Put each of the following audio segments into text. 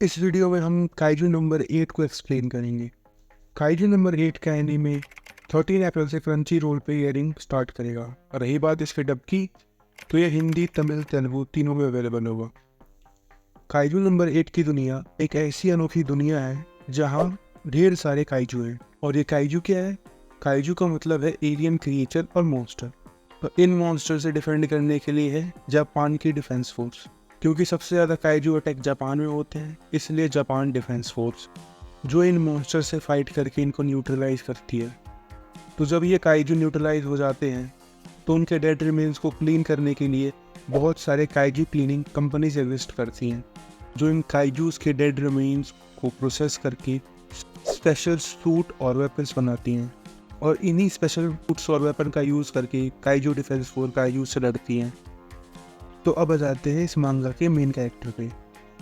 इस वीडियो में हम काइजू नंबर 8 को एक्सप्लेन करेंगे। काइजू नंबर 8 का एनीमे 13 अप्रैल से क्रंची रोल पे एयरिंग स्टार्ट करेगा। और रही बात इसके डब की, तो यह हिंदी, तमिल, तेलुगु तीनों में अवेलेबल होगा। काइजू नंबर 8 की दुनिया एक ऐसी अनोखी दुनिया है जहाँ ढेर सारे काइजू हैं। और ये काइजू क्या है? काइजू का मतलब है एलियन क्रिएचर और मॉन्स्टर। तो इन मॉन्स्टर से डिफेंड करने के लिए है जापान की डिफेंस फोर्स। क्योंकि सबसे ज़्यादा काइजू अटैक जापान में होते हैं, इसलिए जापान डिफेंस फोर्स जो इन मॉन्स्टर से फाइट करके इनको न्यूट्रलाइज करती है। तो जब ये काइजू न्यूट्रलाइज हो जाते हैं तो उनके डेड रिमेन्स को क्लीन करने के लिए बहुत सारे काइजू क्लीनिंग कंपनीज एग्जिस्ट करती हैं, जो इन काइजूस के डेड रिमेन्स को प्रोसेस करके स्पेशल सूट और वेपन्स बनाती हैं। और इन्हीं स्पेशल सूट्स और वेपन का यूज़ करके काइजू डिफेंस फोर्स काइजू से लड़ती हैं। तो अब आ जाते हैं इस मांगा के मेन कैरेक्टर पे।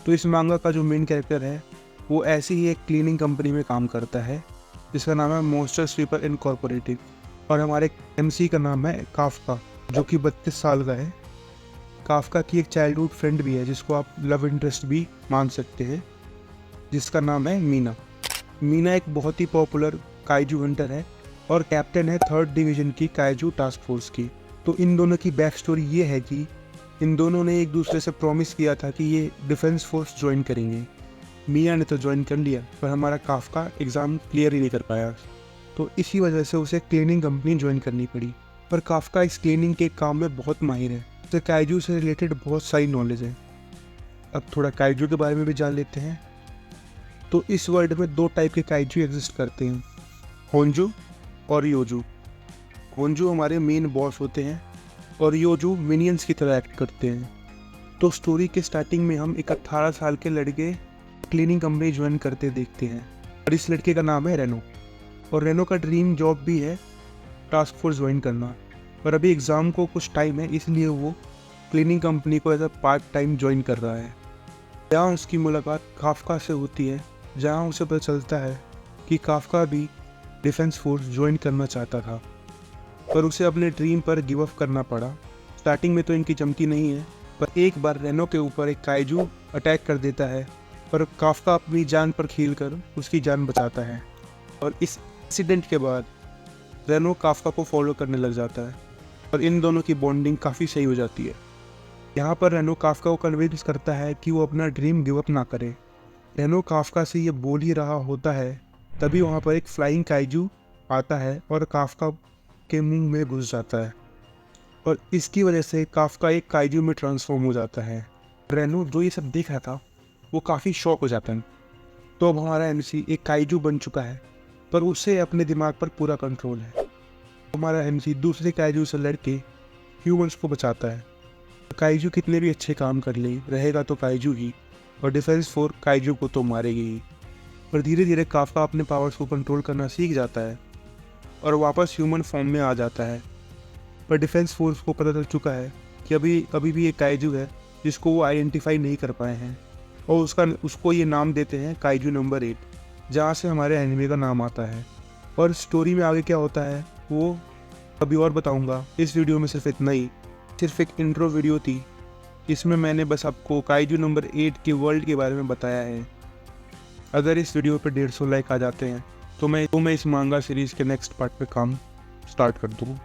तो इस मांगा का जो मेन कैरेक्टर है वो ऐसी ही एक क्लीनिंग कंपनी में काम करता है जिसका नाम है मॉन्स्टर स्वीपर इनकॉर्पोरेटेड। और हमारे एमसी का नाम है काफका, जो कि 32 साल का है। काफका की एक चाइल्डहुड फ्रेंड भी है जिसको आप लव इंटरेस्ट भी मान सकते हैं, जिसका नाम है मीना। मीना एक बहुत ही पॉपुलर काइजू हंटर है और कैप्टन है 3rd डिवीजन की काइजू टास्क फोर्स की। तो इन दोनों की बैक स्टोरी ये है कि इन दोनों ने एक दूसरे से प्रॉमिस किया था कि ये डिफेंस फोर्स ज्वाइन करेंगे। मिया ने तो ज्वाइन कर लिया, पर हमारा काफका एग्ज़ाम क्लियर ही नहीं कर पाया। तो इसी वजह से उसे क्लीनिंग कंपनी ज्वाइन करनी पड़ी। पर काफका इस क्लीनिंग के काम में बहुत माहिर है, उसे काइजू से रिलेटेड बहुत सारी नॉलेज है। अब थोड़ा काइजू के बारे में भी जान लेते हैं। तो इस वर्ल्ड में 2 टाइप के काइजू एग्जिस्ट करते हैं, होंजू और योजू। होंजू हमारे मेन बॉस होते हैं और योजू मिनियंस की तरह एक्ट करते हैं। तो स्टोरी के स्टार्टिंग में हम एक 18 साल के लड़के क्लीनिंग कंपनी ज्वाइन करते देखते हैं और इस लड़के का नाम है रेनो। और रेनो का ड्रीम जॉब भी है टास्क फोर्स ज्वाइन करना, पर अभी एग्ज़ाम को कुछ टाइम है, इसलिए वो क्लीनिंग कंपनी को as a part time join कर रहा है। जहाँ उसकी मुलाकात काफका से होती है, जहाँ उसे पता चलता है कि काफका भी डिफेंस फोर्स ज्वाइन करना चाहता था, पर उसे अपने ड्रीम पर गिव अप करना पड़ा। स्टार्टिंग में तो इनकी जमती नहीं है, पर एक बार रेनो के ऊपर एक काइजू अटैक कर देता है, पर काफका अपनी जान पर खेलकर उसकी जान बचाता है। और इस इंसिडेंट के बाद रेनो काफका को फॉलो करने लग जाता है और इन दोनों की बॉन्डिंग काफ़ी सही हो जाती है। यहाँ पर रेनो काफका को कन्विंस करता है कि वो अपना ड्रीम गिव अप ना करे। रेनो काफका से ये बोल ही रहा होता है, तभी वहाँ पर एक फ्लाइंग काइजू आता है और काफका के मुंह में घुस जाता है और इसकी वजह से काफका एक काइजू में ट्रांसफॉर्म हो जाता है। रेनो जो ये सब देख रहा था वो काफ़ी शॉक हो जाता है। तो अब हमारा एमसी एक काइजू बन चुका है, पर उसे अपने दिमाग पर पूरा कंट्रोल है। हमारा एमसी दूसरे काइजू से लड़के ह्यूमंस को बचाता है। काइजू कितने भी अच्छे काम कर ले, रहेगा तो काइजू ही, और डिफेंस फोर्स काइजू को तो मारेगी ही। पर धीरे धीरे काफका अपने पावर्स को कंट्रोल करना सीख जाता है और वापस ह्यूमन फॉर्म में आ जाता है। पर डिफेंस फोर्स को पता चल चुका है कि अभी भी एक काइजू है जिसको वो आइडेंटिफाई नहीं कर पाए हैं, और उसको ये नाम देते हैं काइजू नंबर 8, जहाँ से हमारे एनिमे का नाम आता है। और स्टोरी में आगे क्या होता है वो अभी और बताऊँगा। इस वीडियो में सिर्फ इतना ही, सिर्फ एक इंट्रो वीडियो थी, इसमें मैंने बस आपको काइजू नंबर 8 के वर्ल्ड के बारे में बताया है। अगर इस वीडियो पर 150 लाइक आ जाते हैं तो मैं इस मांगा सीरीज़ के नेक्स्ट पार्ट पे काम स्टार्ट कर दूँ।